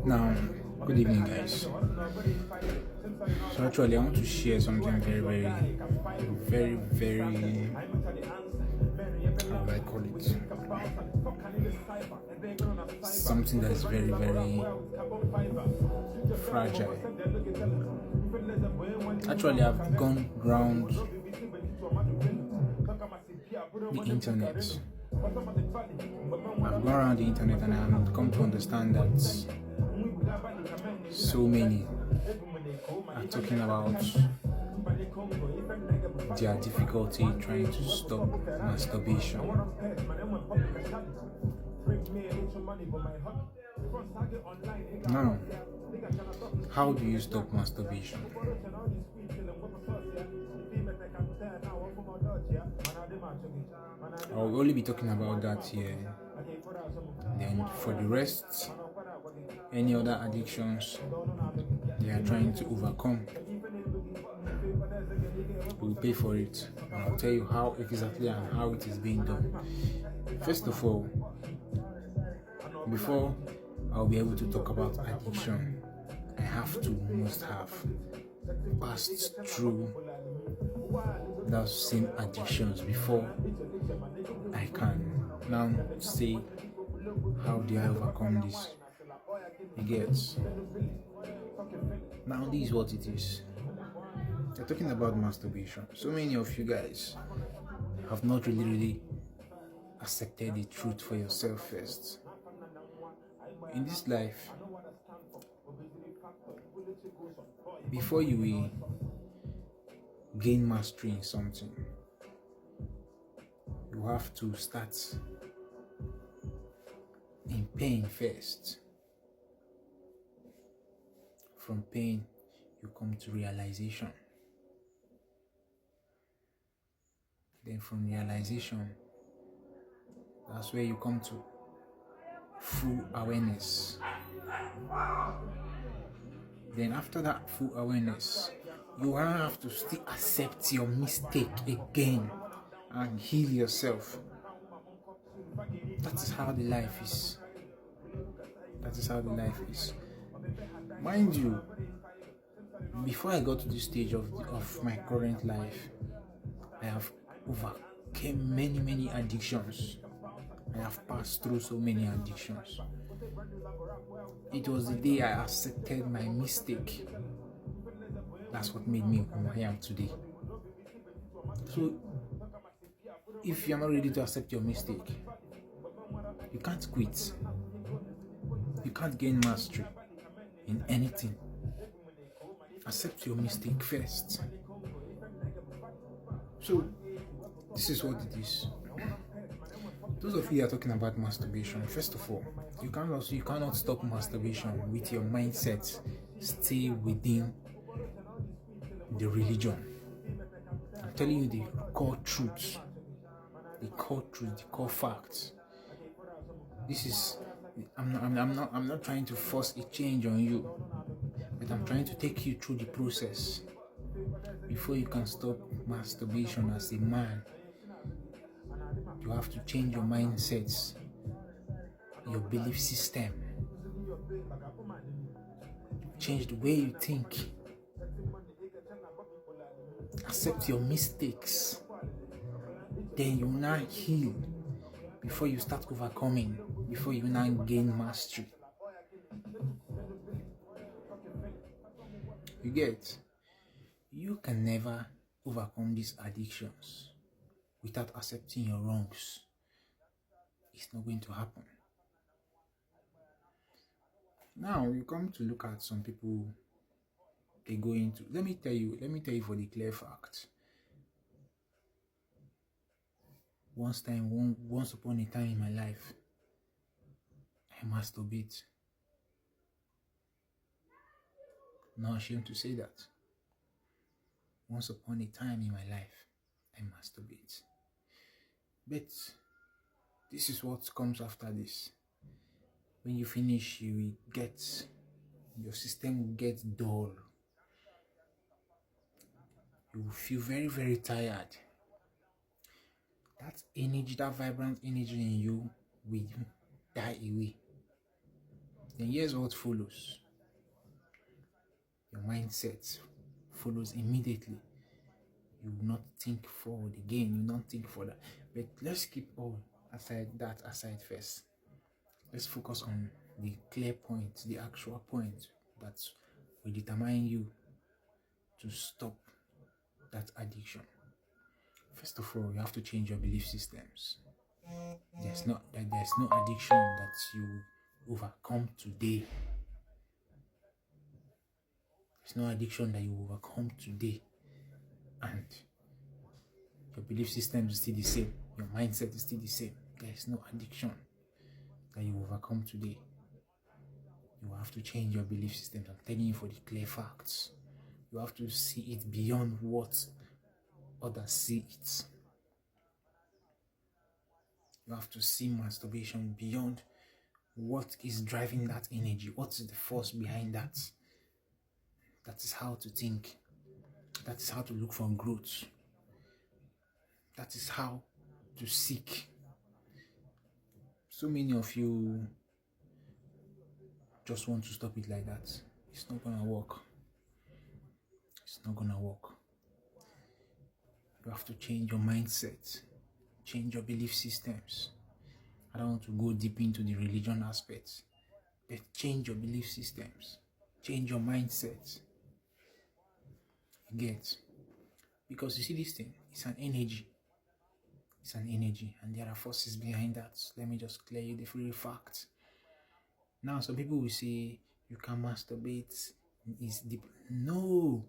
Now, good evening, guys. So, actually, I want to share something very, how do I call it? Something that is very fragile. Actually, I've gone round the internet. I've gone around the internet and I've come to understand that so many are talking about their difficulty trying to stop masturbation. Now, how do you stop masturbation? I will only be talking about that here. Then for the rest, any other addictions they are trying to overcome, we'll pay for it. And I'll tell you how exactly and how it is being done. First of all, before I'll be able to talk about addiction, I must have passed through those same addictions before I can now say how do I overcome this. You get? Now this is what it is. We're talking about masturbation. So many of you guys have not really accepted the truth for yourself first. In this life, before you will gain mastery in something, you have to start in pain first. From pain, you come to realization. Then from realization, that's where you come to full awareness. Then after that full awareness, you have to still accept your mistake again and heal yourself. That is how the life is. That is how the life is. Mind you, before I got to this stage of my current life, I have overcame many addictions. I have passed through so many addictions. It was the day I accepted my mistake. That's what made me who I am today. So, if you're not ready to accept your mistake, you can't quit. You can't gain mastery in anything. Accept your mistake first. So, this is what it is. Those of you that are talking about masturbation, first of all, you cannot stop masturbation with your mindset stay within the religion. I'm telling you the core truths, the core facts. This is I'm not trying to force a change on you, but I'm trying to take you through the process before you can stop masturbation as a man. You have to change your mindsets, your belief system, change the way you think, accept your mistakes, then you now heal before you start overcoming, before you now gain mastery. You get? You can never overcome these addictions without accepting your wrongs. It's not going to happen. Now you come to look at some people, they go into, let me tell you for the clear fact. Once upon a time in my life, I masturbate. Not ashamed to say that. Once upon a time in my life, I masturbate. But this is what comes after this. When you finish, your system will get dull. You will feel very tired. That energy, that vibrant energy in you will die away. then here's what follows. Your mindset follows immediately. You will not think forward again, you will not think further. But let's keep all that aside first. Let's focus on the clear point, the actual point that will determine you to stop that addiction. First of all, you have to change your belief systems. There's no addiction that you overcome today. There's no addiction that you overcome today, and your belief system is still the same. Your mindset is still the same. There is no addiction that you overcome today. You have to change your belief systems. I'm telling you for the clear facts. You have to see it beyond what others see it. You have to see masturbation beyond what is driving that energy. What is the force behind that? That is how to think. That is how to look for growth. That is how to seek. So many of you just want to stop it like that. It's not gonna work. It's not gonna work. You have to change your mindset, change your belief systems. I don't want to go deep into the religion aspects, but change your belief systems, change your mindset. You get? Because you see, this thing, it's an energy. It's an energy, and there are forces behind that. So let me just clear you the free facts. Now, some people will say you can masturbate. Is deep. No,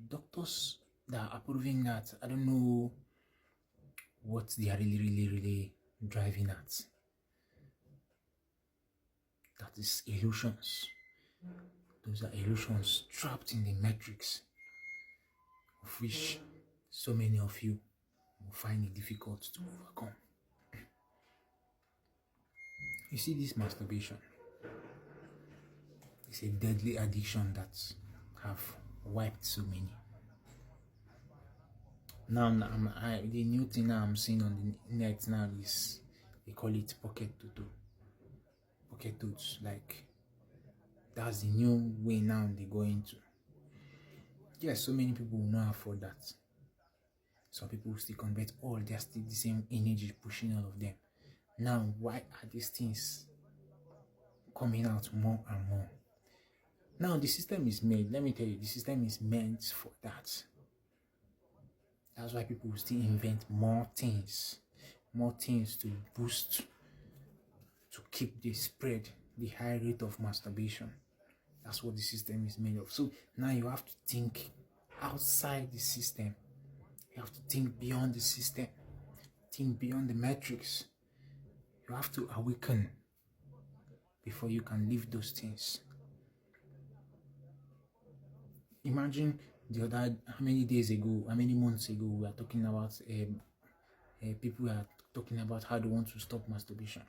doctors that are approving that, I don't know what they are really driving at. That is illusions. Those are illusions trapped in the matrix, of which so many of you will find it difficult to overcome. You see, this masturbation is a deadly addiction that have wiped so many. Now, the new thing now I'm seeing on the net now is, they call it pocket toto. Pocket totes, like, that's the new way now they go into. Yes, so many people will not afford that. Some people will still convert all, they're still the same energy pushing all of them. Now, why are these things coming out more and more? Now, the system is made, let me tell you, the system is meant for that. That's why people will still invent more things to boost, to keep the spread, the high rate of masturbation. That's what the system is made of. So now you have to think outside the system. You have to think beyond the system. Think beyond the matrix. You have to awaken before you can leave those things. Imagine the other, how many months ago, we are talking about people are talking about how they want to stop masturbation.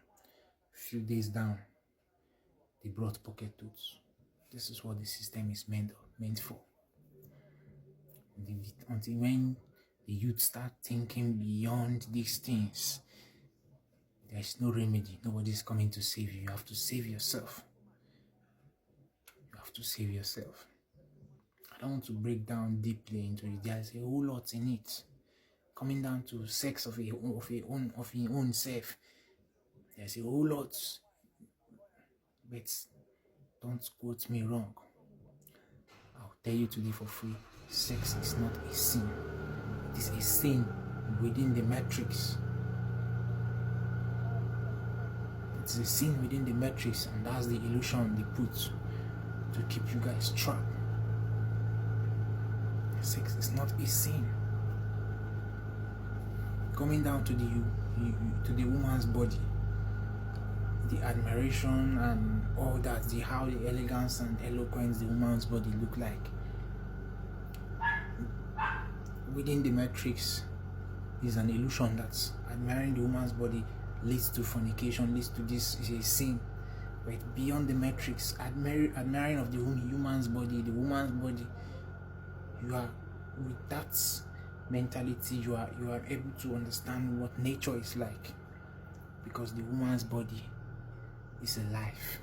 A few days down, they brought pocket totes. This is what the system is meant for. Until when the youth start thinking beyond these things, there is no remedy. Nobody is coming to save you. You have to save yourself. You have to save yourself. I don't want to break down deeply into it. There's a whole lot in it. Coming down to sex of your own self. There's a whole lot. But don't quote me wrong. I'll tell you today for free. Sex is not a sin. It is a sin within the matrix. It's a sin within the matrix, and that's the illusion they put to keep you guys trapped. Sex is not a sin. Coming down to the woman's body, the admiration and all that, how the elegance and eloquence the woman's body look like. Within the matrix is an illusion that admiring the woman's body leads to fornication, leads to this is a sin. But beyond the matrix, admiring of the woman's body, you are, with that mentality, you are able to understand what nature is like, because the woman's body is alive.